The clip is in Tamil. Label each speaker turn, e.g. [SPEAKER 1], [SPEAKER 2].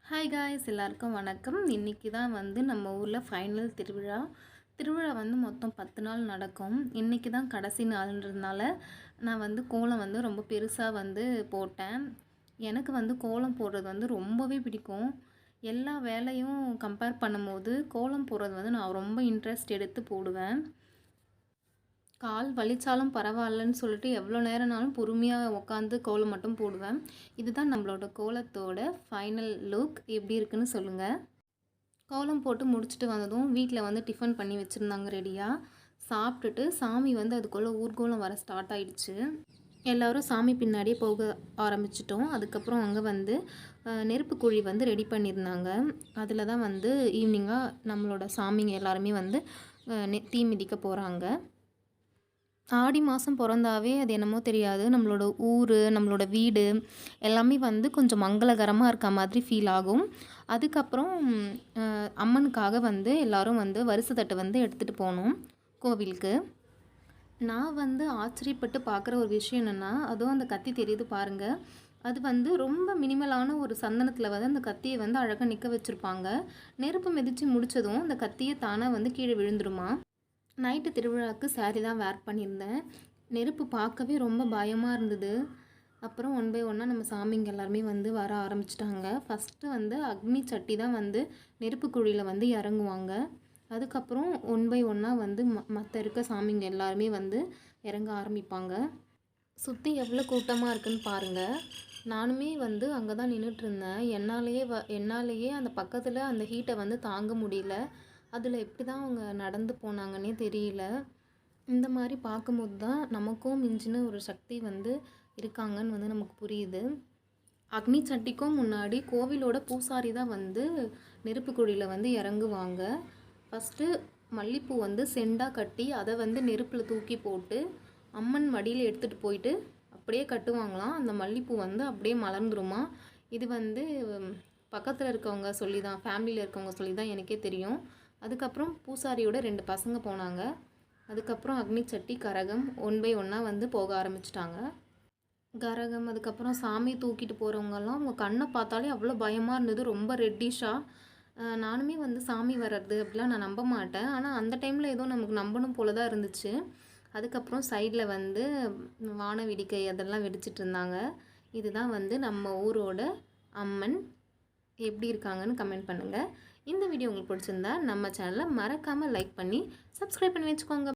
[SPEAKER 1] ஹாய் காய்ஸ், எல்லாருக்கும் வணக்கம். இன்றைக்கி தான் வந்து நம்ம ஊரில் ஃபைனல் திருவிழா வந்து மொத்தம் 10 நாள் நடக்கும். இன்றைக்கி தான் கடைசி நாள்ன்றதுனால நான் வந்து கோலம் வந்து ரொம்ப பெருசாக வந்து போட்டேன். எனக்கு வந்து கோலம் போடுறது வந்து ரொம்பவே பிடிக்கும். எல்லா வேலையும் கம்பேர் பண்ணும்போது கோலம் போடுறது வந்து நான் ரொம்ப இன்ட்ரெஸ்ட் எடுத்து போடுவேன். கால் வலிச்சாலும் பரவாயில்லன்னு சொல்லிட்டு எவ்வளோ நேரம்னாலும் பொறுமையாக உட்காந்து கோலம் மட்டும் போடுவேன். இதுதான் நம்மளோட கோலத்தோட ஃபைனல் லுக். எப்படி இருக்குன்னு சொல்லுங்கள். கோலம் போட்டு முடிச்சுட்டு வந்ததும் வீட்டில் வந்து டிஃபன் பண்ணி வச்சுருந்தாங்க ரெடியாக. சாப்பிட்டுட்டு சாமி வந்து அதுக்குள்ளே ஊர்கோலம் வர ஸ்டார்ட் ஆகிடுச்சு. எல்லோரும் சாமி பின்னாடியே போக ஆரம்பிச்சிட்டோம். அதுக்கப்புறம் அங்கே வந்து நெருப்பு குழி வந்து ரெடி பண்ணியிருந்தாங்க. அதில் தான் வந்து ஈவினிங்காக நம்மளோட சாமிங்க எல்லாருமே வந்து தீ மிதிக்க போகிறாங்க. ஆடி மாதம் பிறந்தாவே அது என்னமோ தெரியாது, நம்மளோட ஊர், நம்மளோட வீடு எல்லாமே வந்து கொஞ்சம் மங்களகரமாக இருக்க மாதிரி ஃபீல் ஆகும். அதுக்கப்புறம் அம்மனுக்காக வந்து எல்லோரும் வந்து வரிசை தட்டு வந்து எடுத்துகிட்டு போனோம் கோவிலுக்கு. நான் வந்து ஆச்சரியப்பட்டு பார்க்குற ஒரு விஷயம் என்னென்னா, அதுவும் அந்த கத்தி தெரியுது பாருங்கள். அது வந்து ரொம்ப மினிமலான ஒரு சந்தனத்தில் வந்து அந்த கத்தியை வந்து அழகாக நிற்க வச்சுருப்பாங்க. நெருப்பு மிதித்து முடித்ததும் அந்த கத்தியை தானாக வந்து கீழே விழுந்துருமா. நைட்டு திருவிழாவுக்கு சாரீ தான் வேர் பண்ணியிருந்தேன். நெருப்பு பார்க்கவே ரொம்ப பயமாக இருந்தது. அப்புறம் ஒன் பை ஒன்னாக நம்ம சாமிங்க எல்லாருமே வந்து வர ஆரம்பிச்சிட்டாங்க. ஃபஸ்ட்டு வந்து அக்னி சட்டி தான் வந்து நெருப்பு குழியில் வந்து இறங்குவாங்க. அதுக்கப்புறம் ஒன் பை ஒன்னாக வந்து மற்ற இருக்க சாமிங்க எல்லாருமே வந்து இறங்க ஆரம்பிப்பாங்க. சுற்றி எவ்வளோ கூட்டமாக இருக்குன்னு பாருங்கள். நானுமே வந்து அங்கே தான் நின்றுட்டுருந்தேன். என்னாலேயே அந்த பக்கத்தில் அந்த ஹீட்டை வந்து தாங்க முடியல. அதில் எப்படி தான் அவங்க நடந்து போனாங்கன்னே தெரியல. இந்த மாதிரி பார்க்கும்போது தான் நமக்கும் மிஞ்சின ஒரு சக்தி வந்து இருக்காங்கன்னு வந்து நமக்கு புரியுது. அக்னி சட்டிக்கும் முன்னாடி கோவிலோட பூசாரி தான் வந்து நெருப்பு குழியில் வந்து இறங்குவாங்க. ஃபஸ்ட்டு மல்லிப்பூ வந்து செண்டாக கட்டி அதை வந்து நெருப்பில் தூக்கி போட்டு அம்மன் மடியில் எடுத்துகிட்டு போயிட்டு அப்படியே கட்டுவாங்களாம். அந்த மல்லிப்பூ வந்து அப்படியே மலர்ந்துருமா. இது வந்து பக்கத்தில் இருக்கவங்க சொல்லி தான், ஃபேமிலியில் இருக்கவங்க சொல்லி தான் எனக்கே தெரியும். அதுக்கப்புறம் பூசாரியோட 2 பசங்க போனாங்க. அதுக்கப்புறம் அக்னி சட்டி, கரகம் ஒன் பை ஒன்னாக வந்து போக ஆரம்பிச்சிட்டாங்க. கரகம் அதுக்கப்புறம் சாமி தூக்கிட்டு போகிறவங்கெல்லாம் அவங்க கண்ணை பார்த்தாலே அவ்வளோ பயமாக இருந்தது. ரொம்ப ரெட்டிஷாக. நானுமே வந்து சாமி வர்றது அப்படிலாம் நான் நம்ப மாட்டேன். ஆனால் அந்த டைமில் ஏதோ நமக்கு நம்பணும் போல தான் இருந்துச்சு. அதுக்கப்புறம் சைடில் வந்து வான வெடிக்கை அதெல்லாம் வெடிச்சிட்டு இருந்தாங்க. இதுதான் வந்து நம்ம ஊரோட அம்மன். எப்படி இருக்காங்கன்னு கமெண்ட் பண்ணுங்கள். இந்த வீடியோ உங்களுக்கு பிடிச்சிருந்தா நம்ம சேனலை மறக்காமல் லைக் பண்ணி சப்ஸ்கிரைப் பண்ணி வச்சுக்கோங்க.